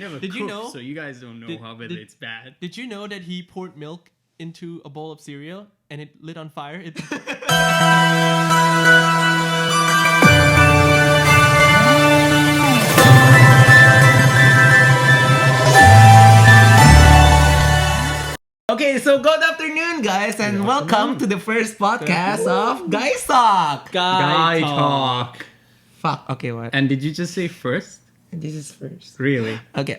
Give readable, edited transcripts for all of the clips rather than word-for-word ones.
Never Did you cooked, know? So you guys don't know how whether it's bad. Did you know that he poured milk into a bowl of cereal and it lit on fire? Okay, so good afternoon, guys, and welcome to the first podcast of Guys Talk. Guy talk. Fuck. Okay, what? And did you just say first? This is first. Really? Okay.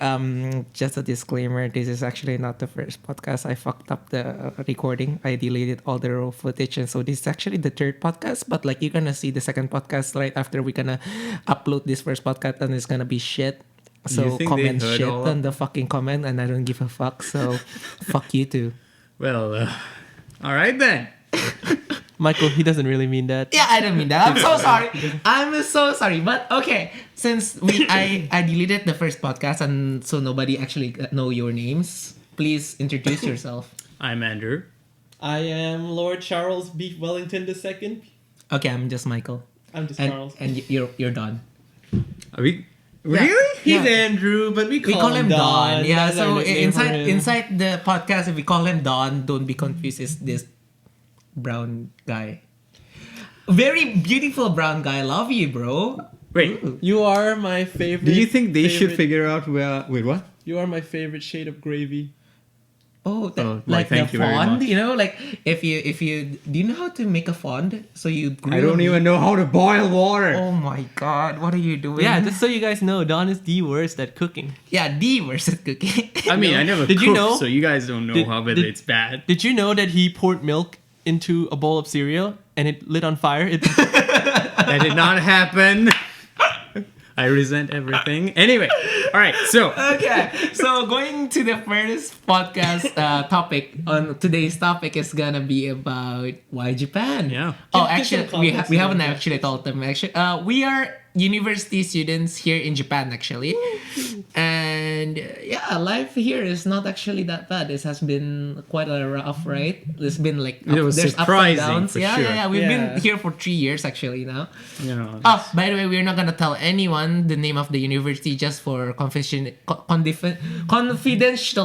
Just a disclaimer. This is actually not the first podcast. I fucked up the recording. I deleted all the raw footage, and so this is actually the third podcast. But like, you're gonna see the second podcast right after we're gonna upload this first podcast, and it's gonna be shit. So You think they comment heard shit all of on the fucking comment, and I don't give a fuck. So fuck you too. Well, all right then. Michael, he doesn't really mean that. Yeah, I don't mean that. I'm so sorry. I'm so sorry. But okay, since I deleted the first podcast and so nobody actually know your names, please introduce yourself. I'm Andrew. I am Lord Charles Beef Wellington II. Okay, I'm just Michael. I'm just And, Charles. and you're Don. Are we really? He's Yeah. Andrew, but we We call him Don. Yeah, That's our so nickname for him. inside the podcast, if we call him Don, don't be confused. It's this brown guy. Very beautiful brown guy. Love you, bro. Wait. You are my favorite. Do you think they should favorite- figure out where? Wait, what? You are my favorite shade of gravy. Oh, Oh, like thank the you very fond, much. you know, like if you do you know how to make a fond? So you grill I don't meat. even know how to boil water. Oh my god, what are you doing? Yeah, just so you guys know, Don is the worst at cooking. yeah, D versus cooking. I mean, I never Did cooked, you know- so you guys don't know Did- how whether did- it's bad. Did you know that he poured milk into a bowl of cereal and it lit on fire? That did not happen. I resent everything. Anyway, all right. So Okay, so going to the first podcast topic on today's topic is gonna be about why Japan. Yeah. Oh, Give some actually, we context we to haven't that. actually told them. Actually, we are university students here in Japan, actually, and yeah, life here is not actually that bad. This has been quite a rough, right? There's been like It was there's surprising, ups and downs. for Yeah, sure. yeah, yeah. We've Yeah. been here for 3 years actually now. you know, Oh, by the way, we're not gonna tell anyone the name of the university just for confidential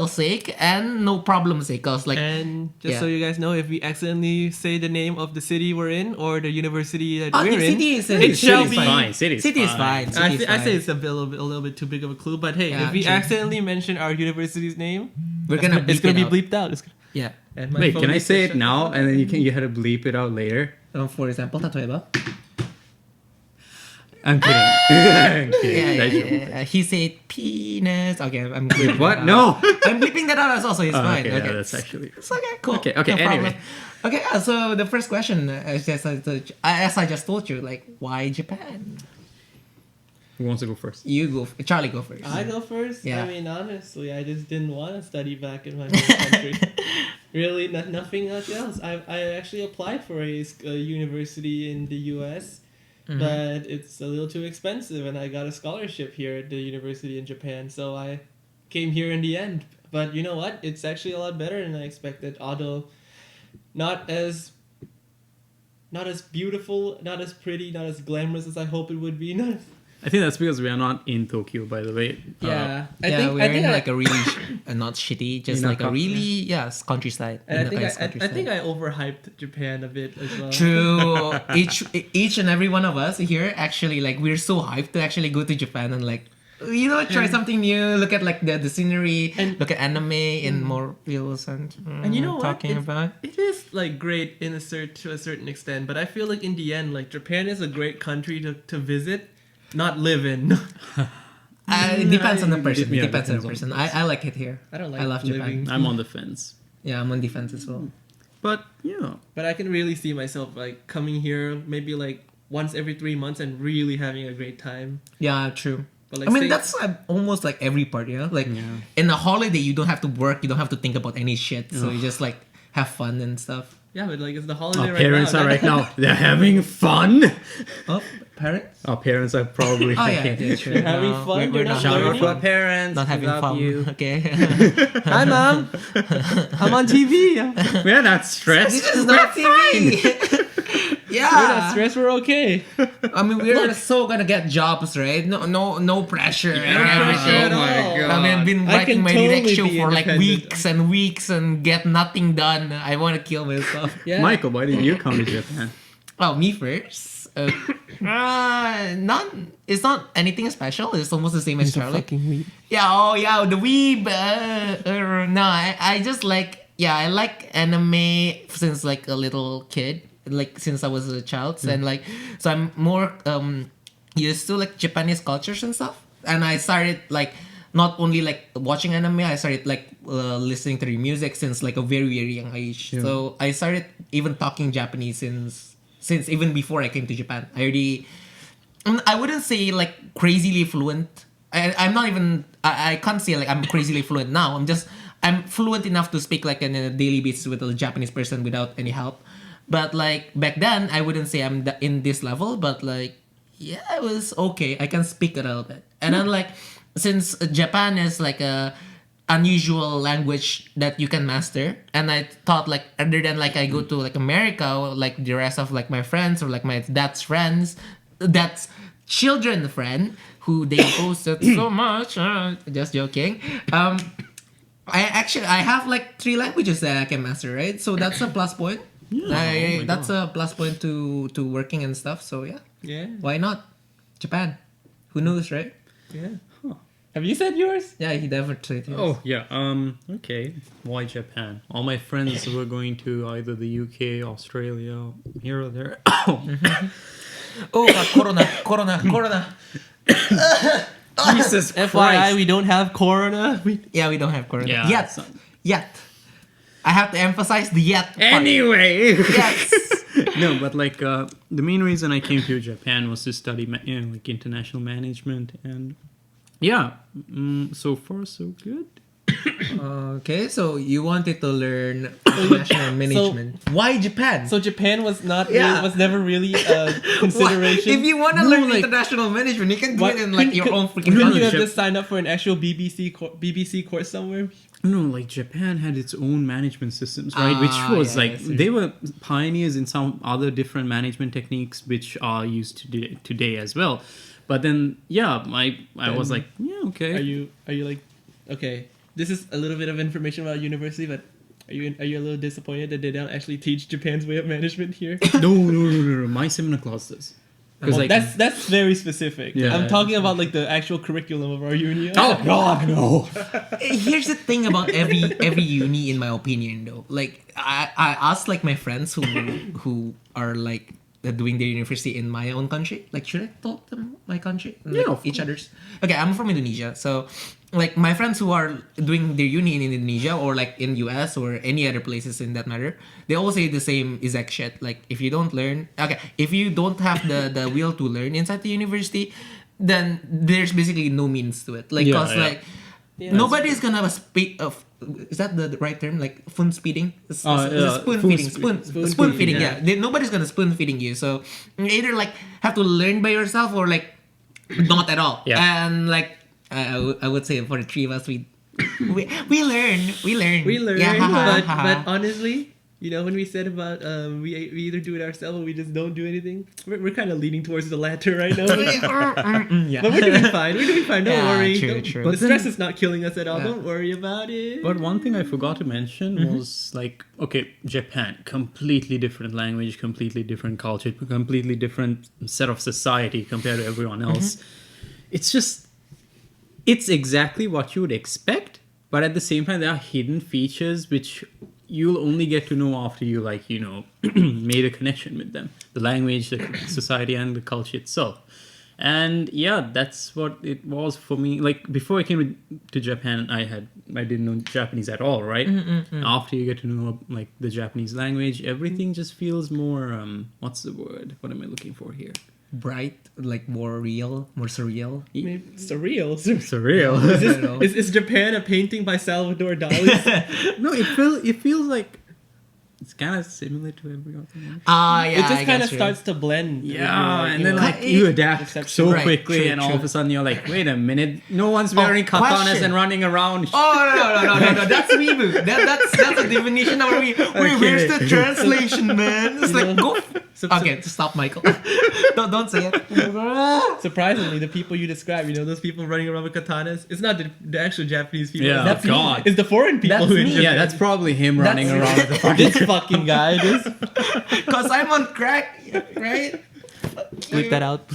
sake and no problem sake. Cause like, And just Yeah. so you guys know, if we accidentally say the name of the city we're in or the university that oh, we're the in, city is it shall city's be. fine. City's City is fine. fine. City is I say fine. it's a little bit too big of a clue, but hey, Yeah, if we true. accidentally mention our university's name, We're gonna it's bleep gonna it be out. bleeped out. Yeah. And my Wait, phone can I needs to say it shut now down. and then you had to bleep it out later? For example, 例えば I'm kidding. I'm kidding. yeah, That yeah, joke. yeah. He said penis. Okay, I'm bleeping What? that out. No. I'm bleeping that out as well, so it's Oh, fine. okay, Okay, yeah, that's actually. It's okay, cool. Okay, No anyway. problem. Okay, so the first question, as I just told you, like, why Japan? Who wants to go first? You go, Charlie, go first. I go first. Yeah. I mean, honestly, I just didn't want to study back in my home country. Really, nothing else. I actually applied for a university in the U.S., Mm-hmm. but it's a little too expensive, and I got a scholarship here at the university in Japan, so I came here in the end. But you know what? It's actually a lot better than I expected, although not as beautiful, not as pretty, not as glamorous as I hope it would be. Not, I think that's because we are not in Tokyo, by the way. yeah, We're in like a really not shitty, just In a like a co- really countryside. And I in a think nice I countryside. think I overhyped Japan a bit as well. True. each and every one of us here actually like we're so hyped to actually go to Japan and like try something new. Look at like the scenery. And- look at anime in more reels and And you know what? talking It's- about. It is like great to a certain extent, but I feel like in the end, like Japan is a great country to visit, not live in. It depends on the person. Yeah, It depends on the depends on person. the I like it here. I don't like I love living. Japan. I'm on the fence. Yeah, I'm on defense as well. But, yeah. But I can really see myself like coming here maybe like once every 3 months and really having a great time. Yeah, true. But like I mean, stay- that's almost like every part, you know? Like, Yeah. in a holiday, you don't have to work, you don't have to think about any shit. So you just, like, have fun and stuff. Yeah, but like it's the holiday Our right parents now. are right now, they're having fun. Oh, parents? Our parents are probably Oh, yeah, thinking, that's true. They're having No, fun, we're they're not not shout out learning. to our parents. Not we having love fun. you. Okay. Hi, mom. I'm on TV. We're not stressed. This is not TV. Yeah. We're not stressed. We're okay. I mean, we're so gonna get jobs, right? No pressure. and No pressure everything. at all. I mean, I've been I writing can my totally direct show be for like independent. weeks and weeks and get nothing done. I want to kill myself. Yeah. Michael, why did you come to Japan? Oh, me first. Not. It's not anything special. It's almost the same as Charlie. weed. Yeah. Oh, yeah. The weeb. No, I just like. Yeah, I like anime since like a little kid. Like since I was a child, and like so I'm more used to like Japanese cultures and stuff. And I started like not only like watching anime, I started like listening to the music since like a very very young age. Yeah. So I started even talking Japanese since even before I came to Japan. I wouldn't say like crazily fluent. I'm not even. I can't say like I'm crazily fluent now. I'm fluent enough to speak like on a daily basis with a Japanese person without any help. But like back then, I wouldn't say I'm in this level. But like, yeah, it was okay. I can speak a little bit. And then like, since Japan is like a unusual language that you can master, and I thought like other than like I go to like America, or, like the rest of like my friends or like my dad's friends, that's children friend who they posted so much. Just joking. I have like 3 languages that I can master, right? So that's a plus point. Yeah, That's a plus point to working and stuff. So yeah, Yeah. why not? Japan, who knows, right? Yeah. Huh. Have you said yours? Yeah, he definitely. Oh yeah. Okay. Why Japan? All my friends were going to either the UK, Australia, here or there. Oh God, Corona. Jesus FYI, we don't have Corona. Yeah, we don't have Corona Yeah, yet. it's not- Yet. I have to emphasize the yet. part. Anyway. Yes. No, but like the main reason I came to Japan was to study like international management, and yeah, so far so good. Okay, so you wanted to learn international management. Why Japan? So Japan was not. Yeah. Was never really a consideration. If you want to No, learn like- international management, you can do Why- it in like your own freaking Couldn't country. you have Jap- just signed up for an actual BBC course somewhere? No, like Japan had its own management systems, right? Which Ah, was yeah, like I see. they were pioneers in some other different management techniques, which are used today as well. But then, yeah, I was like, yeah, okay. Are you like, okay? This is a little bit of information about university, but are you a little disappointed that they don't actually teach Japan's way of management here? No. My seminar class does. Because like, That's very specific. Yeah. I'm talking about like the actual curriculum of our uni. oh god, no. Here's the thing about every uni, in my opinion, though. Like I asked like my friends who are like doing their university in my own country. Like, should I talk them my country? Like, Yeah, of each course. other's. Okay, I'm from Indonesia, so like my friends who are doing their uni in Indonesia or like in US or any other places in that matter, they all say the same exact shit. Like, if you don't learn, okay, if you don't have the will to learn inside the university, then there's basically no means to it. Like, Yeah, cause yeah. like Yeah. nobody's gonna speak of. Is that the right term? Like spoon feeding? It's Yeah, spoon spoon feeding. spe- Spoon spoon feeding. feeding, Yeah, nobody's gonna spoon feeding you. So you either like have to learn by yourself or like not at all. Yeah. And like I would say for the 3 of us, we learn. We learn, Yeah, haha, but haha. honestly, you know, when we said about we either do it ourselves or we just don't do anything, we're kind of leaning towards the latter right now. Yeah. But we're doing fine. We're doing fine. Don't Yeah, worry. true, Don't- true. The But stress then- is not killing us at all. Yeah. Don't worry about it. But one thing I forgot to mention was like, okay, Japan, completely different language, completely different culture, completely different set of society compared to everyone else. It's exactly what you would expect, but at the same time, there are hidden features which you'll only get to know after you made a connection with them, the language, the society, and the culture itself. And yeah, that's what it was for me. Like before I came to Japan, I didn't know Japanese at all, right? After you get to know like the Japanese language, everything just feels more what's the word? What am I looking for here? Bright, like more real, more surreal. Maybe surreal. Surreal. I don't know. Is Japan a painting by Salvador Dali? No, it feels like it's kind of similar to every other one. It just I kind of guess starts to blend. with your, Yeah, and then know, like you adapt perception. so Right, quickly, true, and all true. of a sudden you're like, wait a minute, no one's wearing katanas question. and running around. Oh no! That's weeboo. That's the definition of we. Where's the translation, man? It's like go. Okay, stop, Michael. don't say it. Surprisingly, the people you describe, those people running around with katanas, it's not the actual Japanese people. Yeah, That's God. It's the foreign people That's who me. enjoy Yeah, that's probably him running That's- around with the fucking. this fucking guy. Cause I'm on crack, right? Bleep that out.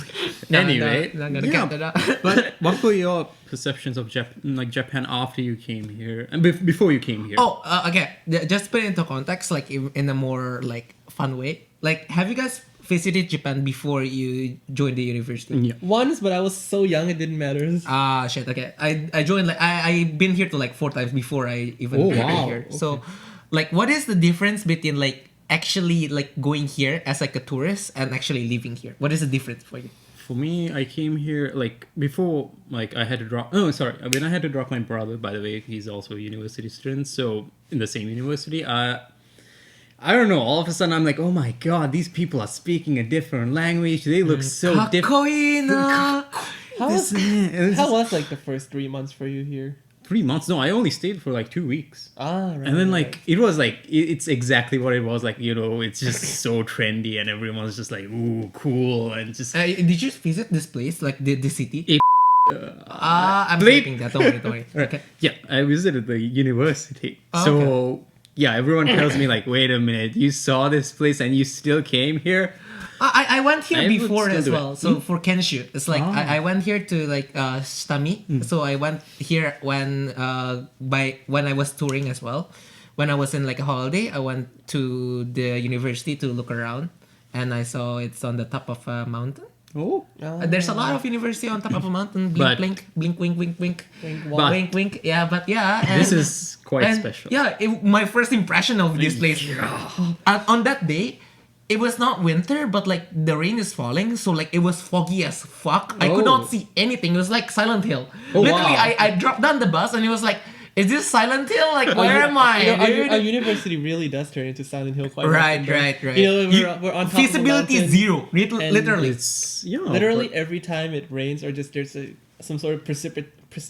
Anyway, not gonna yeah. cut that out. But what were your perceptions of Japan after you came here and before you came here? Oh, okay. Just put it into context, like in a more like fun way. Like, have you guys visited Japan before you joined the university? Yeah. Once, but I was so young it didn't matter. Ah, shit. Okay, I joined like I been here to like 4 times before I even Oh, came wow. here. So, like, what is the difference between like actually like going here as like a tourist and actually living here? What is the difference for you? For me, I came here like before, like I had to drop. Oh, sorry. When I had to drop my brother, by the way, he's also a university student. So in the same university, I don't know. All of a sudden, I'm like, oh my god, these people are speaking a different language. They look so different. Kakoi na. How was like the first 3 months for you here? 3 months? No, I only stayed for like 2 weeks. Ah, right. And then like it was like it's exactly what it was like, it's just so trendy and everyone's just like, ooh, cool, and just Did you visit this place, like the city? It- I'm Bleep. bleeping that. Don't worry. Okay. yeah, I visited the university. Oh, So yeah, everyone tells me like, wait a minute, you saw this place and you still came here? I went here I would before still as do it. well. So for Kenshu, it's like I went here to like Stami. So I went here when I was touring as well. When I was in like a holiday, I went to the university to look around, and I saw it's on the top of a mountain. Oh. There's a lot of university on top of a mountain. Blink, But- blink, blink, wink, wink, wink, But- wink, wink. Yeah, but yeah. And, This is quite and, special. Yeah, my first impression of this place. On that day, it was not winter, but like the rain is falling, so like it was foggy as fuck. I could Oh. not see anything. It was like Silent Hill. Oh, Literally, wow. I dropped down the bus and it was like, is this Silent Hill? Like, where am I? Our dude? university really does turn into Silent Hill quite Right, often, though. right. We're on top Feasibility of a mountain. zero. and Literally. It's yeah. Literally but- every time it rains or just there's some sort of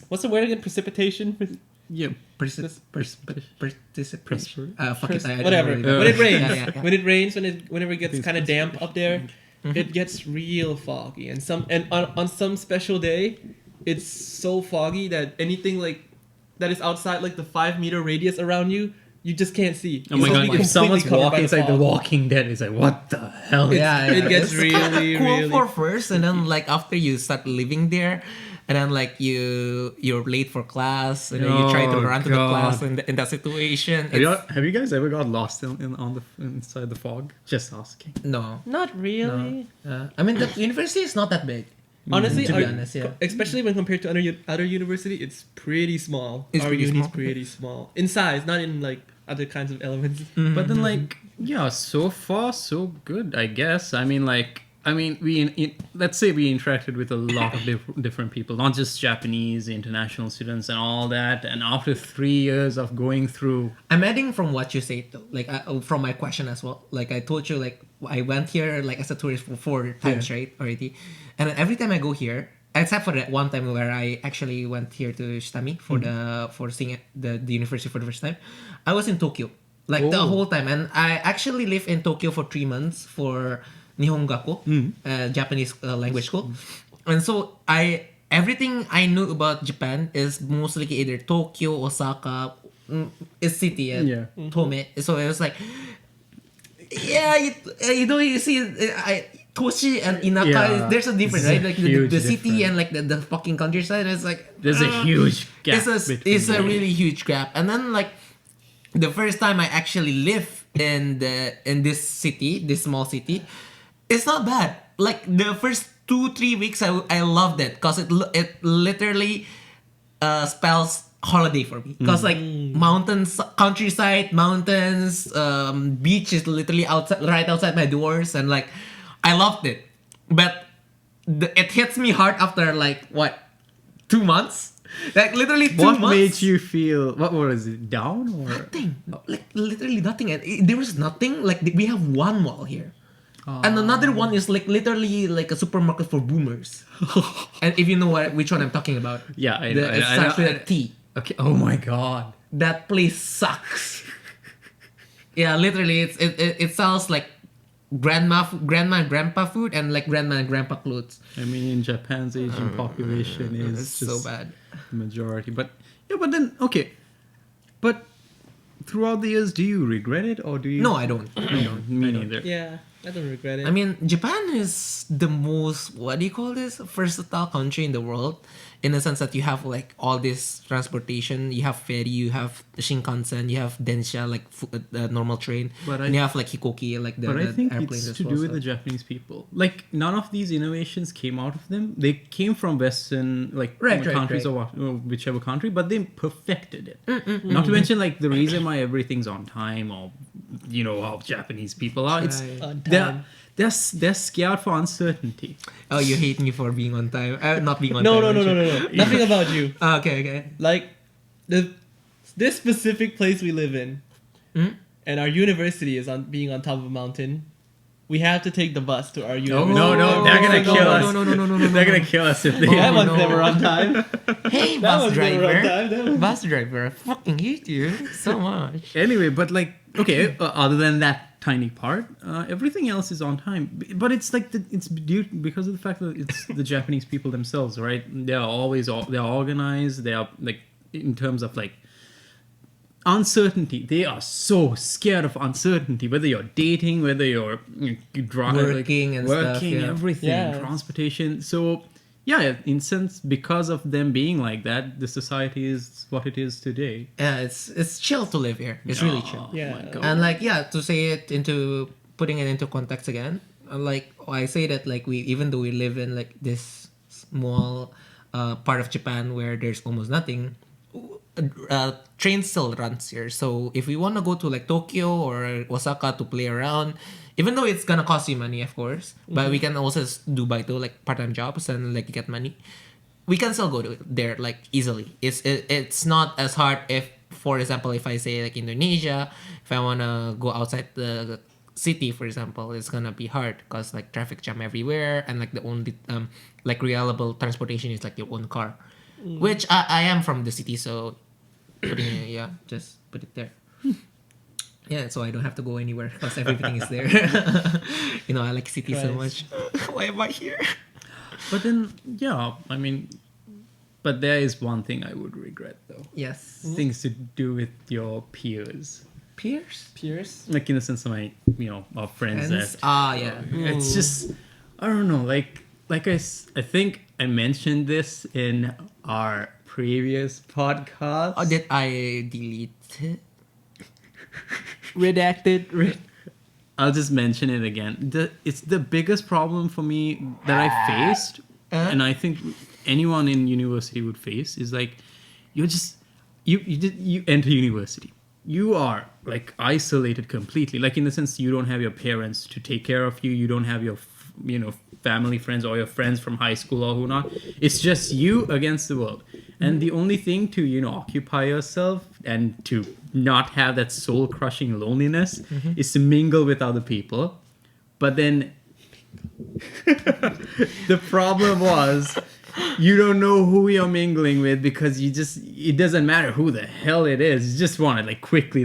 what's the word again? Precipitation? yeah. Fuck it, I don't Whatever. know. When it rains, Yeah. when it rains, whenever it gets kind of damp up there, it gets real foggy. And on some special day, it's so foggy that anything like that is outside like the 5-meter radius around you, you just can't see. Oh my It's god! completely If someone's covered by walking, it's like The fog. Walking Dead. It's like, what the hell? It gets It's kinda really, cool really- for first, and then like after you start living there, and then like you're late for class, and then you try to Oh, run to the God. class in that situation. Have you guys ever got lost inside the fog? Just asking. No. Not really. I mean, the university is not that big. Honestly, To be honest, yeah. especially when compared to other university, it's pretty small. It's Our pretty uni's small. pretty small in size, not in like other kinds of elements. But then, like, yeah, so far so good, I guess. I mean, let's say we interacted with a lot of different people, not just Japanese, international students, and all that. And after 3 years of going through, I'm adding from what you said though, like from my question as well. Like I told you, like I went here like as a tourist for 4 times, right, already, and then every time I go here, except for that one time where I actually went here to Shitami for seeing the university for the first time, I was in Tokyo like the Oh. whole time, and I actually lived in Tokyo for 3 months for Nihongaku, Japanese language school, and so everything I knew about Japan is mostly either Tokyo, Osaka, it's city, Yeah. Tome. So it was like, yeah, you see, Toshi and Inaka, Yeah. there's a difference, There's right? a Like huge the city difference. and like the fucking countryside. It's like there's a huge gap. it's a really huge gap. And then like the first time I actually live in this city, this small city, it's not bad. Like the first 2-3 weeks, I loved it because it literally spells holiday for me. Because like mountains, countryside, mountains, beach is literally right outside my doors, and like I loved it. But it hits me hard after like what 2 months. Like literally 2 What months. made you feel? What was it? Down or? Nothing. Like literally nothing. And there was nothing. Like we have one mall here. And another one is like literally like a supermarket for boomers. And if you know which one I'm talking about, Yeah, I know. it starts with a T. Okay. Oh my god. That place sucks. Yeah, literally, it sells like grandma and grandpa food and like grandma and grandpa clothes. I mean, Japan's aging population is It's just so bad. the majority. But yeah, but then okay, but throughout the years, do you regret it or do you? No, I don't. I don't. Me neither. Yeah, I don't regret it. I mean, Japan is the most, what do you call this, versatile country in the world, in the sense that you have like all this transportation. You have ferry, you have Shinkansen, you have Densha, like the normal train, But and you have like Hikoki, like the, But I the think airplanes it's as to well. do with so- the Japanese people. Like none of these innovations came out of them. They came from Western, like Right, countries right. or whichever country, but they perfected it. Not to mention like the reason why everything's on time, or you know how Japanese people are. It's Right. On they're time. they're scared for uncertainty. Oh, you hate me for being on time. Not being on No, time. no, no, no, actually. no, no. Nothing about you. Okay. Like, this specific place we live in, Hmm? and our university is on being on top of a mountain. We have to take the bus to our university. no, they're gonna no, kill no, us. No, no, no, no, no, They're no. gonna kill us if they. Oh, That one's no. never on time. Hey, That bus one's never on driver. time. That one- Bus driver, I fucking hate you so much. Anyway, but like, okay, other than that tiny part, everything else is on time. But it's like it's due because of the fact that it's the Japanese people themselves, right? They are always they're organized. They are like in terms of like uncertainty. They are so scared of uncertainty. Whether you're dating, whether you're Working and stuff, working, yeah. everything, Yeah. transportation. So. Yeah, in sense, because of them being like that, the society is what it is today. Yeah, it's chill to live here. It's really chill. Oh Yeah. my God. And like to say it into putting it into context again, like I say that like we even though we live in like this small part of Japan where there's almost nothing, train still runs here. So if we want to go to like Tokyo or Osaka to play around, even though it's gonna cost you money, of course, but we can also do baito, like part-time jobs and like get money. We can still go to there like easily. It's not as hard if, for example, if I say like Indonesia, if I wanna go outside the city, for example, it's gonna be hard because like traffic jam everywhere and like the only like reliable transportation is like your own car, which I am from the city, so putting it, yeah, just put it there. Yeah, so I don't have to go anywhere because everything is there. You know, I like city so much. Why am I here? But then, yeah, I mean, but there is one thing I would regret though. Yes. Things to do with your peers. Pierce? Pierce. Like in the sense of my, our friends Friends? that Ah, yeah. it's just, I don't know, like I think I mentioned this in our previous podcast. Oh, did I delete it? Redacted. I'll just mention it again. It's the biggest problem for me that I faced, and I think anyone in university would face is like, you're just you enter university. You are like isolated completely. Like in the sense you don't have your parents to take care of you. You don't have your family, friends, or your friends from high school or who not. It's just you against the world. And the only thing to occupy yourself and to not have that soul crushing loneliness is to mingle with other people. But then the problem was you don't know who you're mingling with because it doesn't matter who the hell it is. You just want to like quickly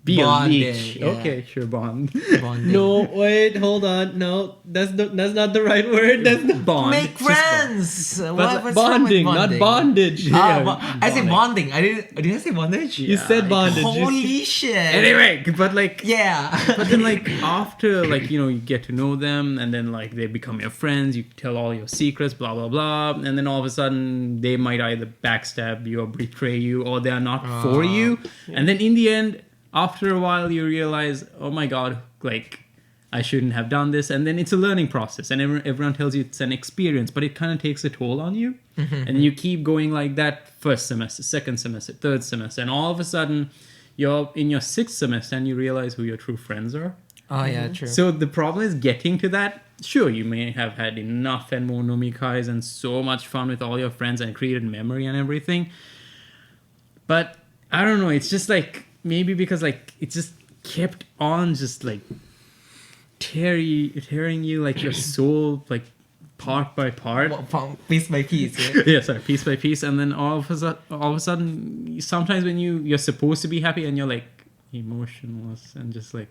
be Bonding, a leech. yeah. Okay, sure, bond. Bonding. No, wait, hold on. No, that's not the right word. That's not Bond. Make Just bond. friends. What's wrong with bonding, not bondage. I say bonding. Did I say bondage? You said bondage. Holy shit. Anyway, but like Yeah. but then like after you get to know them and then like they become your friends, you tell all your secrets, blah blah blah, and then all of a sudden they might either backstab you or betray you or they are not for you. And then in the end, after a while you realize, oh my god, like I shouldn't have done this. And then it's a learning process and everyone tells you it's an experience, but it kind of takes a toll on you. And you keep going like that first semester, second semester, third semester, and all of a sudden you're in your sixth semester and you realize who your true friends are. Oh yeah, true. So the problem is getting to that sure, you may have had enough and more nomikais and so much fun with all your friends and created memory and everything. But I don't know, it's just like, maybe because like it just kept on just like tearing you like your soul like part by part. Piece by piece. Yeah? Yeah, sorry, piece by piece, and then all of a sudden, sometimes when you're supposed to be happy and you're like emotionless and just like,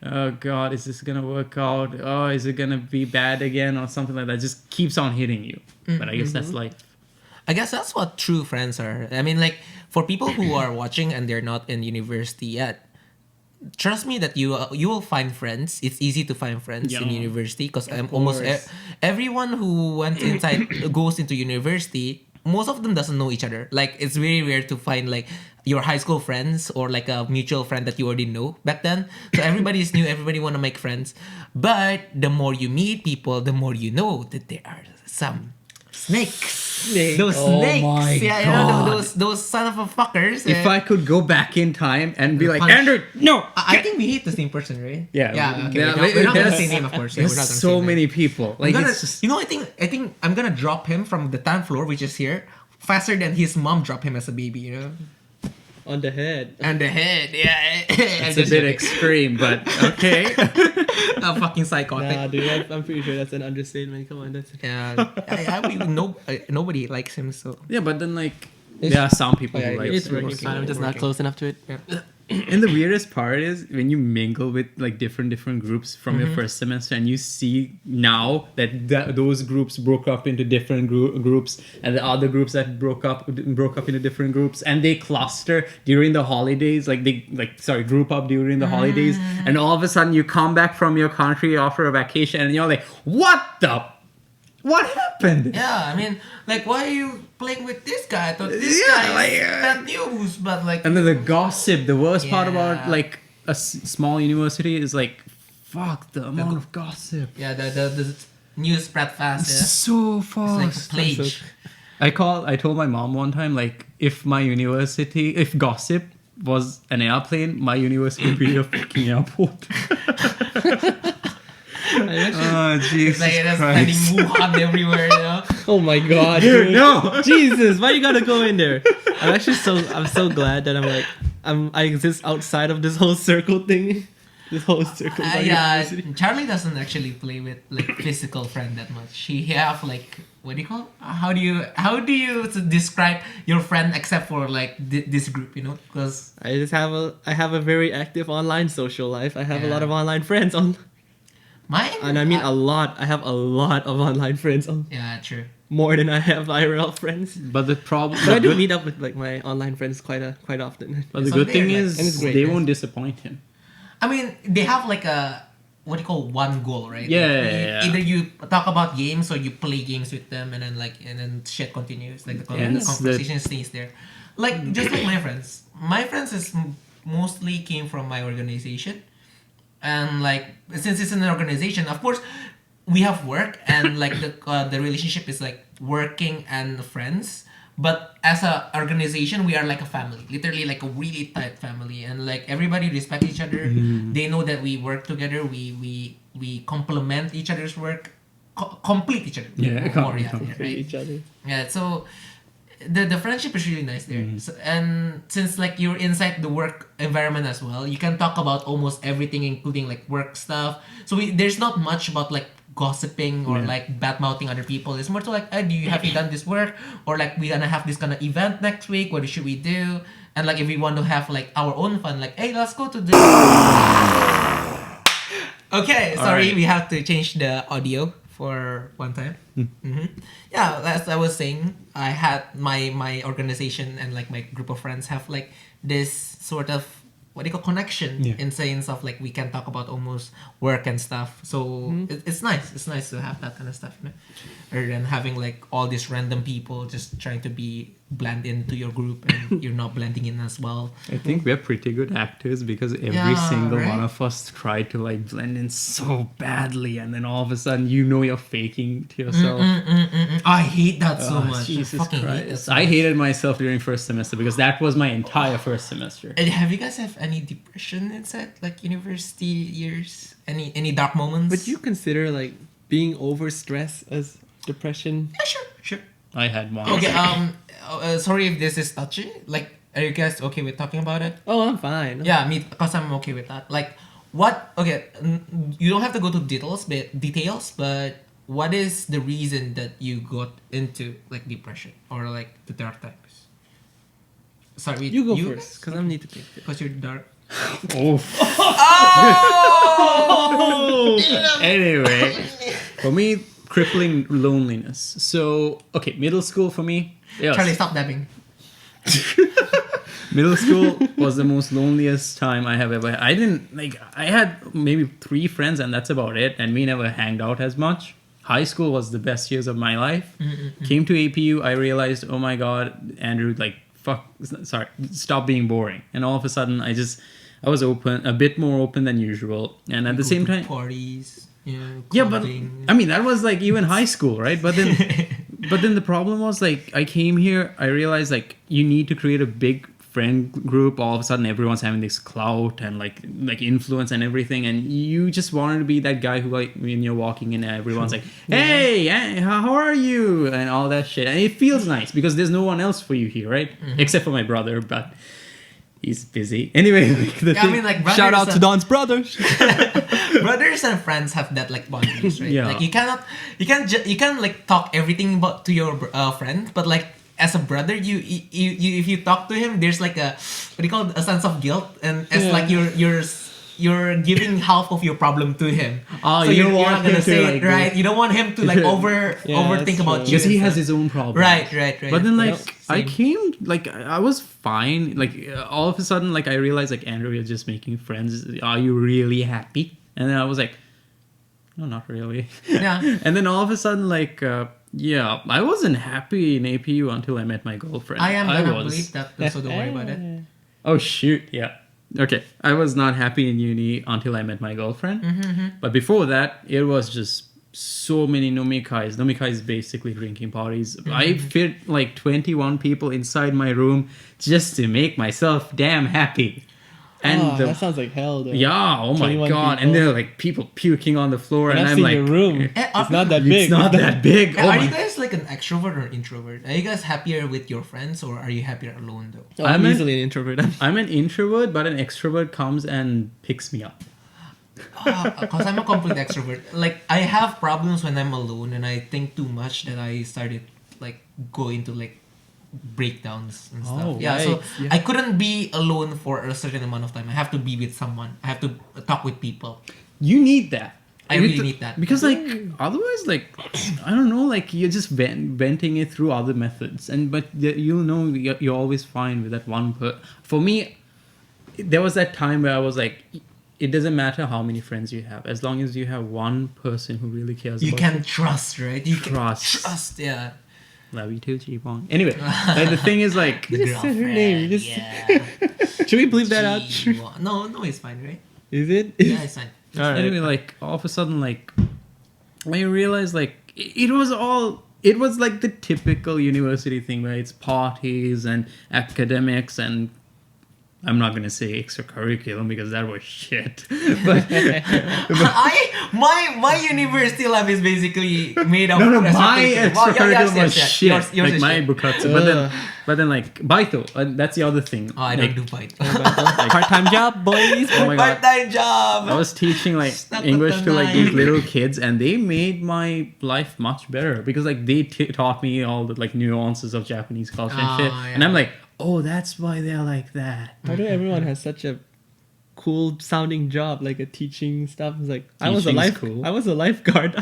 oh god, is this gonna work out? Oh, is it gonna be bad again or something like that? Just keeps on hitting you. But I guess that's life. I guess that's what true friends are. I mean, like, for people who are watching and they're not in university yet, trust me that you will find friends. It's easy to find friends in Yeah. university because Of almost course. everyone who went inside goes into university. Most of them doesn't know each other. Like, it's very rare to find like your high school friends or like a mutual friend that you already know back then. So everybody is new. Everybody want to make friends. But the more you meet people, the more you know that there are some snakes. Those Oh snakes. my Yeah, you know, God. those son of a fuckers. If I could go back in time and be like, Punch. Andrew, no. I think we hate the same person, right? Yeah, Yeah. Okay. yeah, We're not gonna there's- say name, of course. Yeah, we're There's not gonna so say many name. people. I'm Like gonna, it's just, you know, I think I'm gonna drop him from the 10th floor, which is here, faster than his mom dropped him as a baby. You know, On the head. and the head. Yeah, it's a bit extreme, but okay. a fucking psychotic. Nah, dude, I'm pretty sure that's an understatement. Come on, that's Yeah, nobody likes him. So Yeah, but then like It's- there are some people Oh, yeah, who like it's it. working working, fine. I'm just not working. close enough to it. And the weirdest part is when you mingle with like different groups from your first semester, and you see now that those groups broke up into different groups, and the other groups that broke up into different groups, and they cluster during the holidays. Group up during the holidays, and all of a sudden you come back from your country after a vacation, and you're like, what happened? yeah, I mean, like, why are you playing with this guy? I thought this Yeah, guy like, is bad news, but like, And then the gossip, the worst part about Yeah. like a small university is like, fuck the amount of gossip. yeah, the news spread fast. Yeah, So it's like a fast. plague. I told my mom one time, like, if gossip was an airplane, my university would be a fucking airport. Oh, Jesus It's like just spreading Wuhan everywhere, you know. Oh my god, Dude, dude. no. Jesus, why you gotta go in there? I'm so glad that I exist outside of this whole circle thing. This whole circle. by Yeah, university. Charlie doesn't actually play with like physical friend that much. He have like, what do you call? How do you describe your friend except for like this group? You know, because I have a very active online social life. I have a lot Yeah. of online friends on, mine. and I mean a lot. I have a lot of online friends on, Yeah, true. more than I have IRL friends. But the problem, But I do meet up with like my online friends quite often. but the So good thing they're, like- is and it's great, they right? won't disappoint him. I mean, they have like a, what do you call, one goal, right? Yeah, Like, yeah, yeah. Either you talk about games or you play games with them, and then shit continues. Like the And it's conversation stays there. Like just like my friends. My friends is mostly came from my organization, and like since it's an organization, of course, we have work and like the relationship is like working and friends. But as a organization, we are like a family, literally like a really tight family, and like everybody respect each other. They know that we work together. We complement each other's work, complete each other. Yeah, right? Each other. Yeah, so the friendship is really nice there. So, and since like you're inside the work environment as well, you can talk about almost everything, including like work stuff. So there's not much about like gossiping or Yeah. like bad mouthing other people. It's more to like, have you done this work, or like we're gonna have this kind of event next week. What should we do? And like if we want to have like our own fun, like hey, let's go to this. Okay, sorry, right. we have to change the audio for one time. Yeah, as I was saying, I had my organization and like my group of friends have like this sort of what do you call connection Yeah. in sense of like we can talk about almost work and stuff. So it's nice. It's nice to have that kind of stuff, you know? Rather than having like all these random people just trying to blend into your group and you're not blending in as well. I think we're pretty good actors because every Yeah, single right? one of us tried to like blend in so badly, and then all of a sudden you're faking to yourself. I hate that so Oh, much. Jesus I fucking hate that Christ. so I much. hated myself during first semester because that was my entire first semester. And have you guys have any depression inside like university years? Any dark moments? But you consider like being overstressed as depression? Yeah, sure. I had one. Okay. Sorry if this is touchy. Like, are you guys okay with talking about it? Oh, I'm fine. Yeah, me, because I'm okay with that. Like, what? Okay, you don't have to go to details, but what is the reason that you got into like depression or like the dark times? Sorry, You go first, because I need to think. Because you're dark. Oh. Anyway, for me, crippling loneliness. So, okay, middle school for me. Yes. Charlie, stop dabbing. Middle school was the most loneliest time I have ever had. I had maybe 3 friends and that's about it. And we never hanged out as much. High school was the best years of my life. Came to APU, I realized, oh my God, Andrew, stop being boring. And all of a sudden, I was a bit more open than usual. And at the same time, parties. yeah, but I mean, that was like even high school, right? But then the problem was like, I came here, I realized like you need to create a big friend group. All of a sudden everyone's having this clout and like influence and everything, and you just wanted to be that guy who, like, when you're walking in, everyone's like, hey, how are you, and all that shit. And it feels nice because there's no one else for you here, right? Except for my brother, but he's busy anyway. I mean, like, Shout out to Don's brothers. brothers and friends have that like boundaries, right? Yeah. Like you can like talk everything about to your friend, but like as a brother, you if you talk to him, there's like a what do you call it, a sense of guilt, and it's like you're giving half of your problem to him. Oh, so you you're don't want not gonna him to, say like, it, right? You don't want him to like overthink that's about true. you. because he and has stuff. his own problem. Right. But then, like, Yep, I same. came, like, I was fine. Like, all of a sudden, like, I realized, like, Andrew, you're just making friends. Are you really happy? And then I was like, no, not really. Yeah. And then all of a sudden, like, yeah, I wasn't happy in APU until I met my girlfriend. I am gonna believe that, so don't worry about it. Oh, shoot, yeah. Okay, I was not happy in uni until I met my girlfriend. But before that, it was just so many nomikais. Nomikai is basically drinking parties. I fit like 21 people inside my room just to make myself damn happy. And that sounds like hell, though. yeah, oh my 21 God. And people. there are like people puking on the floor, And and I've I'm seen like, your room. It's not that big. it's not that big. Oh Are my. you guys like an extrovert or introvert? Are you guys happier with your friends or are you happier alone though? I'm I'm easily an introvert. I'm an introvert, but an extrovert comes and picks me up. Because I'm a complete extrovert. Like I have problems when I'm alone and I think too much that I started like go into like breakdowns and stuff. Oh, Yeah, so right. Yeah. I couldn't be alone for a certain amount of time. I have to be with someone. I have to talk with people. You need that. I You really to- need that. because like otherwise, like, I don't know, like you're just venting it through other methods, and but you'll know you're always fine with that one. For me, there was that time where I was like, it doesn't matter how many friends you have, as long as you have one person who really cares. You about can trust, right? You Trust. can trust, yeah. Love you too, G-Bong. Anyway, like, the thing is, like, The just said her girlfriend, name, you just- yeah. Should we bleep that out? No, it's fine, right? Is it? Yeah, it's fine. All right. anyway, like all of a sudden, like I realized, like it was like the typical university thing where it's parties and academics, and I'm not gonna say extracurriculum because that was shit. But my university life is basically made up no, of my extracurriculum was shit. Yours like is my shit. bukatsu. But then like Baito, that's the other thing. Oh, I like, don't do bite. Part-time job, boys. oh my god. Part-time job. I was teaching like Stuck English with to the like these knife. little kids, and they made my life much better because like they taught me all the like nuances of Japanese culture and shit. yeah. And I'm like, oh, that's why they're like that. Why do everyone has such a cool sounding job, like a teaching stuff? It's like I was Teaching's cool. I was a lifeguard.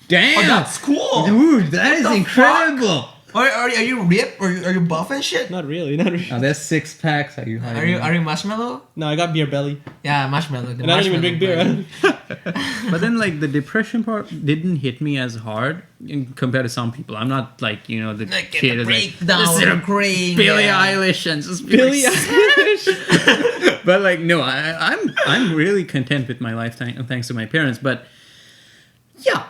Damn, Oh, that's cool. dude, that is the incredible. Are you ripped? Are you buff and shit? Not really, not really. Now there's 6 packs. Are you? Are you marshmallow? No, I got beer belly, Yeah, marshmallow. The and I don't even drink beer. marshmallow But then like the depression part didn't hit me as hard compared to some people. I'm not like the Like kid the is like breakdown, listen to crying. Billie yeah. Eilish and just be Billy like, Eilish. but like no, I'm really content with my life thanks to my parents. But yeah,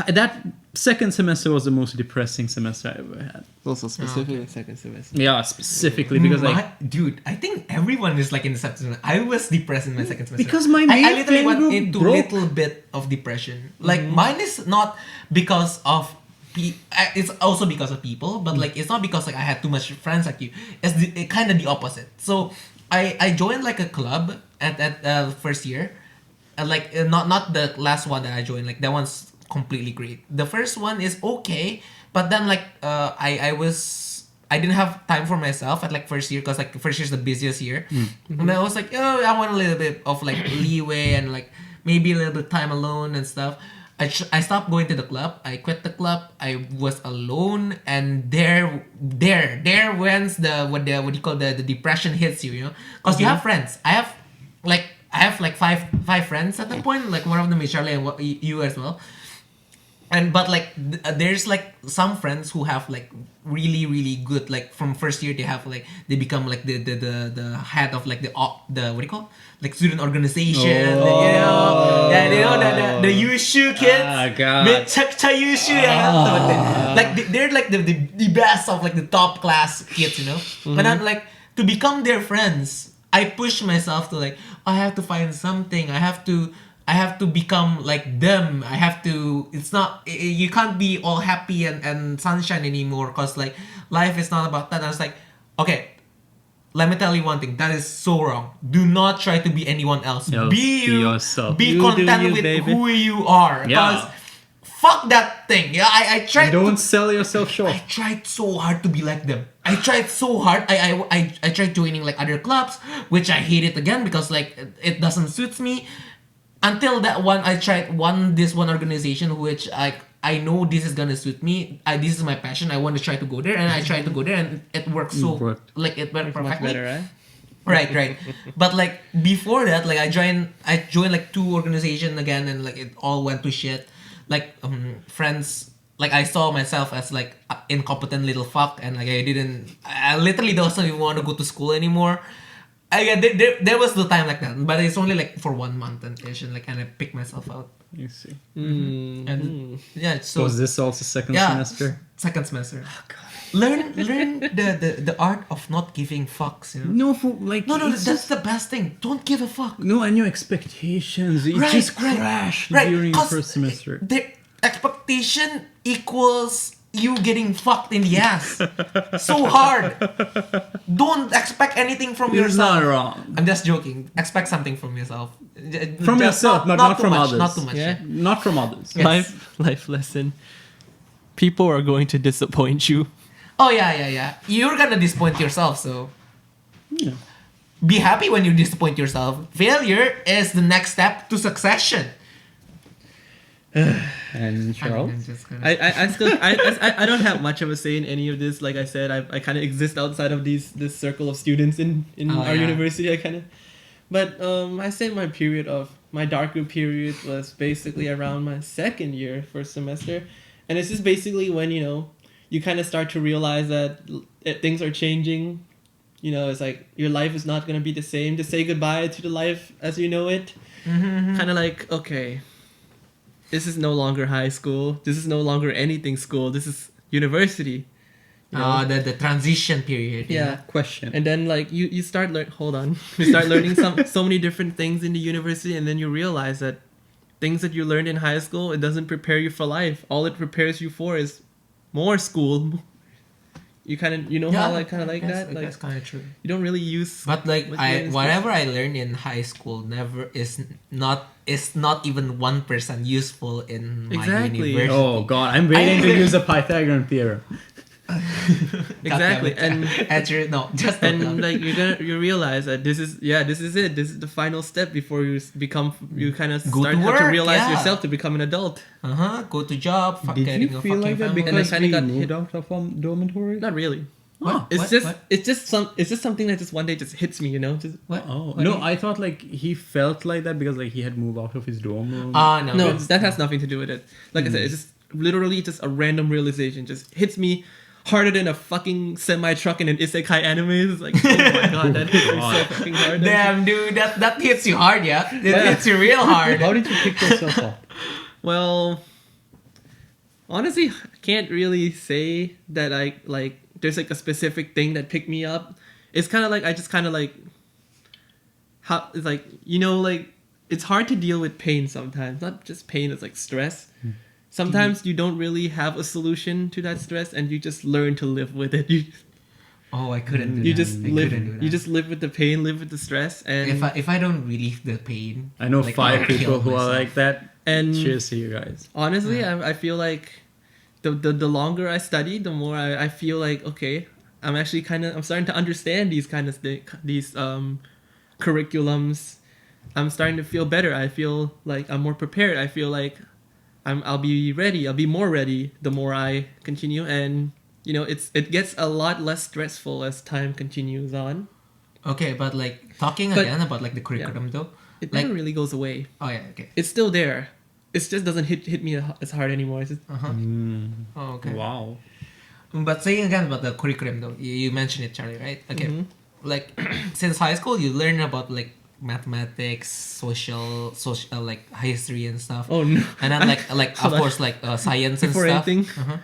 that second semester was the most depressing semester I ever had. Also specifically second semester. Yeah, specifically because dude, I think everyone is like in the second semester. I was depressed in my second semester because my I main literally friend went group into broke. little bit of depression. Like mine is not because of it's also because of people, but like it's not because like I had too much friends like you. It's kind of the opposite. So I joined like a club at first year, and like not the last one that I joined. Like that one's completely great. The first one is okay, but then like I didn't have time for myself at like first year because like first year's the busiest year, and then I was like, oh, I want a little bit of like leeway and like maybe a little bit time alone and stuff. I stopped going to the club. I quit the club. I was alone, and there when's what do you call the depression hits you, because you have friends. I have like five friends at that point. Like one of them is Charlie and you as well. But like there's like some friends who have like really good, like from first year they have like they become like the head of like the what do you call, like student organization, the Yushu kids. God. Yushu, like they're like the best of like the top class kids, But I'm like, to become their friends, I push myself to like, I have to find something. I have to become like them. You can't be all happy and sunshine anymore, because like life is not about that. And I was like, okay, let me tell you one thing, that is so wrong. Do not try to be anyone else. Be you. Yourself. Be You content do you, with baby. who you are. Yeah. Because fuck that thing. Yeah, I tried Don't sell yourself short. I tried so hard to be like them. I tried so hard. I tried joining like other clubs, which I hated again because like it doesn't suit me. Until that one, I tried this one organization which I know this is gonna suit me. This is my passion. I want to try to go there, and I tried to go there, and it worked like it went Much perfectly. better, right? Right. But like before that, like I joined like 2 organizations again, and like it all went to shit. Like friends, like I saw myself as like an incompetent little fuck, and like I literally doesn't even want to go to school anymore. There was the time like that, but it's only like for 1 month and I picked myself out. You see. And yeah, so Was this also second yeah, semester? second semester. Learn the art of not giving fucks. No, That's the best thing. Don't give a fuck. No, and your expectations. It just crashed during the 'cause first semester. The expectation equals you getting fucked in the ass. So hard. Don't expect anything from It's yourself. not wrong. I'm just joking. Expect something from yourself. From Just yourself, not too from much, others. Not too much. Yeah. Not from others. Yes. Life lesson. People are going to disappoint you. Oh yeah. You're gonna disappoint yourself, so Yeah. be happy when you disappoint yourself. Failure is the next step to succession. And Charles? I'm just gonna- I still I don't have much of a say in any of this. Like I said, I kind of exist outside of this circle of students in our yeah. university. But I say my darker period was basically around my second year, first semester, and it's just basically when you kind of start to realize that things are changing. It's like your life is not gonna be the same. To say goodbye to the life as you know it. Kind of like, okay, this is no longer high school. This is no longer anything school. This is university. the transition period. Yeah. Question. And then like you start you start learning so many different things in the university, and then you realize that things that you learned in high school, it doesn't prepare you for life. All it prepares you for is more school. You kind of how like kind of like that. Like That's kind of true. you don't really use. But like what you learn in whatever I learned in high school is not even 1% useful in my Exactly. university. Oh god, I'm waiting to use the Pythagorean theorem. Exactly. And just and like you realize that this is it. This is the final step before you kind of Go start to have to work, realize yeah. yourself to become an adult. go to job. Did Getting you a feel fucking like that family. because And I we kinda got moved hit- out of our dormitory? Not really. What? It's What? just What? it's just something that just one day just hits me, Just What? Oh What do no, you- I thought like he felt like that because like he had moved out of his dorm room. No. no, that has nothing to do with it. Like I said, it's just literally just a random realization just hits me harder than a fucking semi truck in an isekai anime. It's like, oh my god, that hits me so fucking hard. Damn, dude, that hits you hard, yeah. It hits you real hard. How did you pick yourself up? Well, Honestly, I can't really say that I like. There's like a specific thing that picked me up. It's kind of like I just kind of like how it's like like it's hard to deal with pain sometimes. Not just pain, it's like stress. Sometimes you don't really have a solution to that stress, and you just learn to live with it. Oh, I couldn't do You that. just I live. couldn't do that. You just live with the pain, live with the stress, and if I don't relieve the pain, I know like, 5 I'll people kill who are myself. like that. And Cheers to you guys. honestly, Yeah. I feel like the longer I study, the more I feel like okay, I'm actually I'm starting to understand these kind of these curriculums. I'm starting to feel better. I feel like I'm more prepared. I feel like I'll be ready. I'll be more ready the more I continue, and it gets a lot less stressful as time continues on. Okay, but like talking But- again about like the curriculum though. It Like- never really goes away. Oh yeah, okay. It's still there. It just doesn't hit me as hard anymore. It's just, Uh-huh. Oh, okay. Wow. But saying again about the curriculum though, you mentioned it, Charlie, right? Okay. Mhm. Like since high school, you learn about like mathematics, social like history and stuff. oh no. And then like of Hold on. course like science and Before stuff. anything, Uh-huh.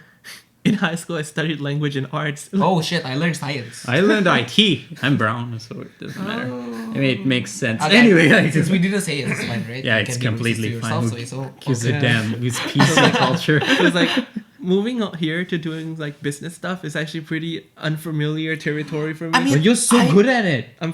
in high school I studied language and arts. Oh shit! I learned science. I learned IT. I'm brown, so it doesn't matter. Oh. I mean, it makes sense. Okay, Anyway, like, since we didn't say it, it's fine, right? yeah, You it's can be racist to completely yourself, fine. So it's all gives okay. a damn. It's PC culture. So it's like moving out here to doing like business stuff is actually pretty unfamiliar territory for me. I mean, But you're so I- good at it. I'm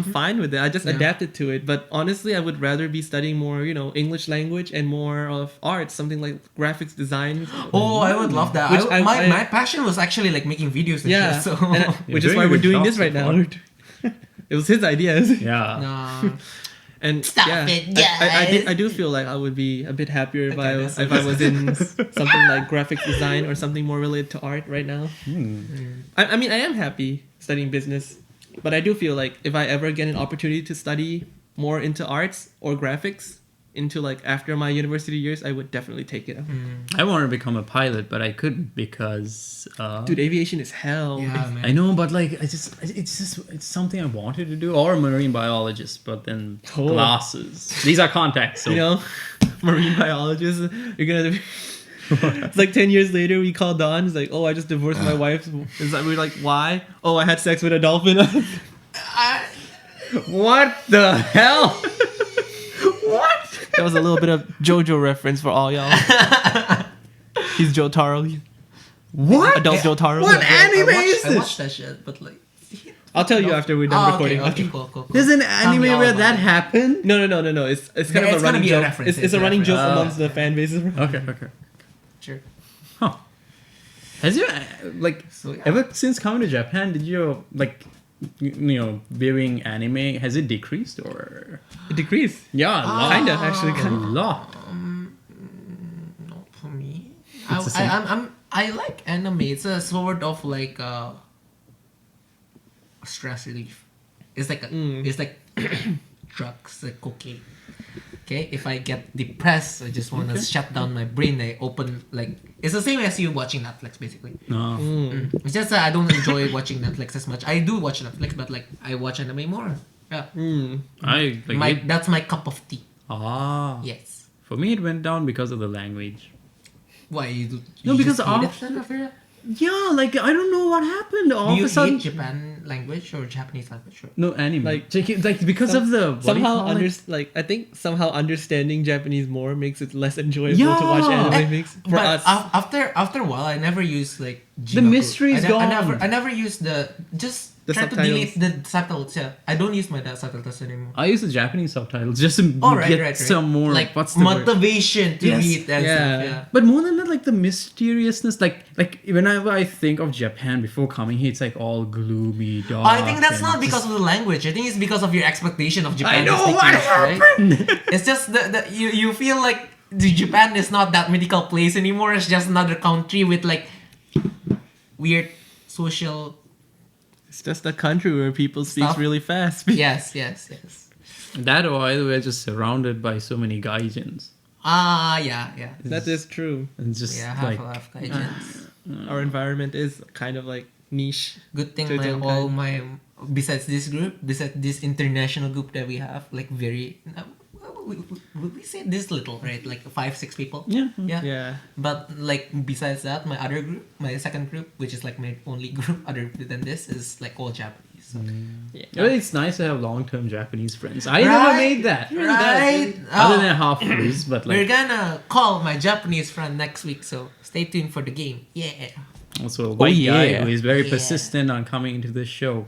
fine with it. I just Yeah. adapted to it. But honestly, I would rather be studying more, English language and more of arts, something like graphics design. Oh, I would love that. Which My passion was actually like making videos and Yeah, shit. So and which is doing why a we're good doing job this so right now. far. It was his idea. Yeah. no. And Stop yeah, it, I guys. do feel like I would be a bit happier if Okay, I that's if I was in something like graphic design or something more related to art right now. I mean, I am happy studying business, but I do feel like if I ever get an opportunity to study more into arts or graphics into like after my university years, I would definitely take it. I wanted to become a pilot, but I couldn't because. Dude, aviation is hell. Yeah, man. I know, but like, it's something I wanted to do, or a marine biologist, but then Oh. glasses. These are contacts, so Marine biologist. You're gonna. It's like 10 years later, we call Don. He's like, "Oh, I just divorced my wife." Is that we're like, "Why?" "Oh, I had sex with a dolphin." what the hell? What? That was a little bit of JoJo reference for all y'all. He's Jotaro. What? Adult Jotaro. What anime I is this? watched that shit, but like. I'll tell you after we're done recording. Okay, cool. There's an Tell me anime all where about that it. happened? No. It's kind Yeah, of it's a gonna running be a joke. reference, It's a it's a running joke reference. amongst the fan bases. Okay. Sure. Huh. Has you, like, So, yeah. ever since coming to Japan, did you, like, viewing anime, has it decreased or? It decreased. Yeah, a lot. Kinda, actually. A lot. Not for me. It's the same. I like anime. It's a sort of like stress relief. It's like it's like drugs, like cocaine. Okay, if I get depressed, I just want to shut down my brain. I open like it's the same as you watching Netflix, basically. No. It's just that I don't enjoy watching Netflix as much. I do watch Netflix, but like I watch anime more. Yeah, I, like, that's my cup of tea. Yes. For me, it went down because of the language. Why you do? No, you because just hate it after- then after that? Yeah, like, I don't know what happened. All Do of you a sudden. hate Japan language or Japanese language? Or? No, anime. Like- Like because of the. what do you Somehow call it? I think somehow understanding Japanese more makes it less enjoyable Yeah. to watch anime. Eh, Makes for but us. after a while, I never use like The Jigaku. mystery is gone. I never use the just The try subtitles. to delete the subtitles. Yeah, I don't use my subtitles anymore. I use the Japanese subtitles just to Oh, right, get right. some more. like what's the word? motivation to Yes. read and Yeah. stuff. Yeah. But more than that, like the mysteriousness, like whenever I think of Japan before coming here, it's like all gloomy, dark. I think that's and not because just- of the language. I think it's because of your expectation of Japan. I know as the what case, right? happened. It's just that you feel like Japan is not that mythical place anymore. It's just another country with like weird social. It's just a country where people speak Stuff. really fast. Yes. That or either we're just surrounded by so many gaijins. Yeah. That is true. And just Yeah, like half gaijins. Our environment is kind of like niche. Good thing Certain all my besides this international group that we have, like very we say this little, right? Like 5-6 people. Yeah. Yeah. But like besides that, my other group, my second group, which is like my only group other than this, is like all Japanese. So. Well, it's nice to have long-term Japanese friends. I never made that. Right. Other than half Jews, but We're like gonna call my Japanese friend next week, so stay tuned for the game. Yeah. also a white guy yeah. who is very Yeah. persistent on coming into this show.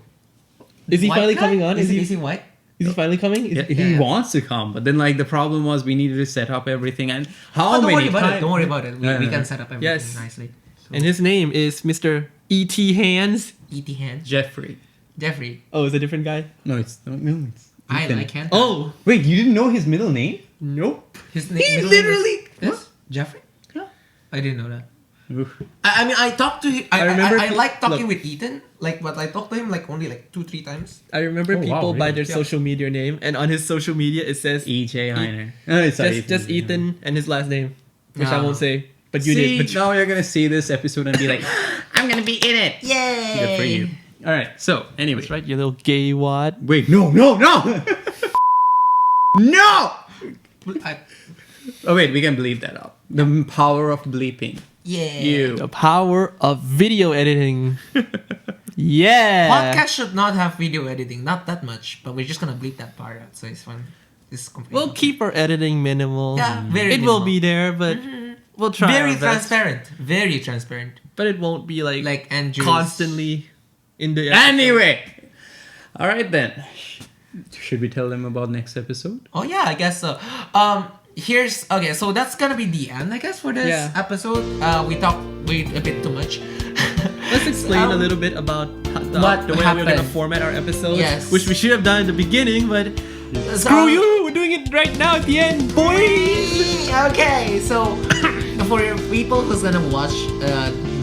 Is he White finally guy? coming on? Is he white? Is he finally coming? Yeah, Is, he Yeah. wants to come, but then like the problem was we needed to set up everything, and how Don't many worry about it. times? Don't worry about it. We Yeah. can set up everything Yes. nicely. So, and his name is Mr. E.T. Hands. E.T. Hands. Jeffrey. Jeffrey. Oh, it's a different guy? No, it's it's. I Ethan. like him. Oh! Wait, you didn't know his middle name? Nope. His He middle name literally... is- Yes? Jeffrey? Yeah. I didn't know that. Oof. I mean, I talked to him. I remember I like talking look. with Ethan, like, but I talked to him like only like 2-3 times. I remember Oh, wow, people by really? their Yeah. social media name, and on his social media it says E.J. Heiner. Oh, it's just Ethan and his last name, which I No. won't say. But you See, did. But now you're gonna see this episode and be like, I'm gonna be in it. Yay! Good for you. All right. So anyway, that's right, you little gay wad. wait, no. No. I, Oh wait, we can bleep that out. The power of bleeping. yeah. You. The power of video editing. Yeah. Podcast should not have video editing, not that much, but we're just gonna bleep that part out, so it's fun. It's completely We'll keep our editing minimal. Yeah, very It will minimal. be there, but we'll try. very our best. transparent. Very transparent. But it won't be like Andrew's constantly in the Anyway. All right then. Should we tell them about next episode? Oh yeah, I guess so. Here's okay, so that's gonna be the end, I guess, for this Yeah. episode. We talked way a bit too much. Let's explain a Um, little bit about what the way we're gonna happened. format our episodes. Yes. Which we should have done in the beginning, but So- screw you! We're doing it right now at the end, boys. Okay, so for people who's gonna watch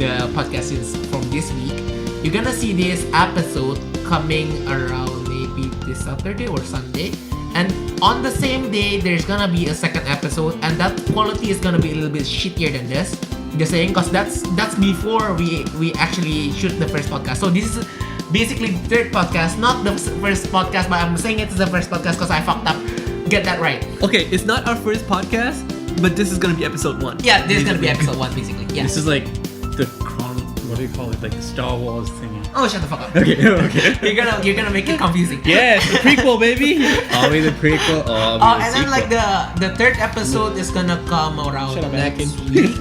the podcast from this week, you're gonna see this episode coming around maybe this Saturday or Sunday, and on the same day there's gonna be a second episode, and that quality is gonna be a little bit shittier than this. Just saying, cause that's before we actually shoot the first podcast. So this is basically the third podcast, not the first podcast, but I'm saying it's the first podcast because I fucked up. Get that right. Okay, it's not our first podcast, but this is gonna be episode 1. Yeah, this is gonna be episode 1 basically. Yeah. This is like the what do you call it? Like the Star Wars thing. Oh, shut the fuck up. Okay. You're gonna make it confusing. Yes, the prequel, baby. Are we the prequel or are we the And then like sequel? the third episode is gonna come around Shut up, next Anakin. week.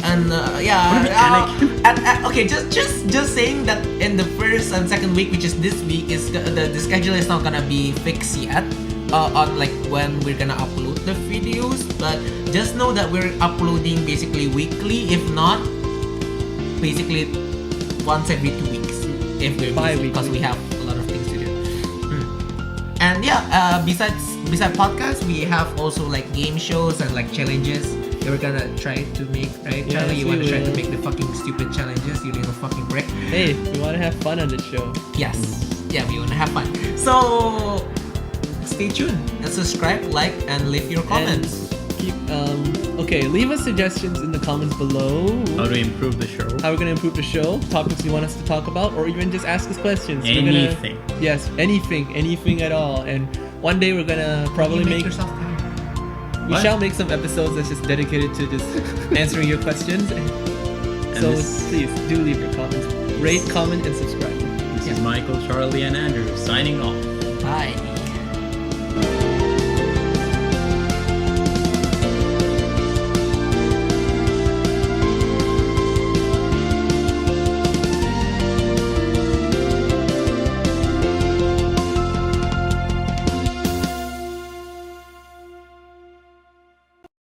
And yeah, What do you mean, and, okay, just saying that in the first and second week, which is this week, is the schedule is not gonna be fixed yet. On like when we're gonna upload the videos, but just know that we're uploading basically weekly, if not basically once every 2 weeks, if we're busy, Bi-weekly. because we have a lot of things to do. And yeah, besides podcast, we have also like game shows and like challenges that we're gonna try to make, right? Yes, Charlie, you we wanna try to will. make the fucking stupid challenges, you little fucking prick. Hey, we wanna have fun on the show. Yes. Yeah, we wanna have fun. So stay tuned and subscribe, like, and leave your comments. Keep okay, leave us suggestions in the comments below. How to improve the show? How we're gonna improve the show, topics you want us to talk about, or even just ask us questions. We're gonna- Anything. yes, anything at all. And one day we're gonna probably You make yourself proud. we What? shall make some episodes that's just dedicated to just answering your questions. So this- please do leave your comments, rate, comment, and subscribe. This is Michael, Charlie, and Andrew signing off. Bye.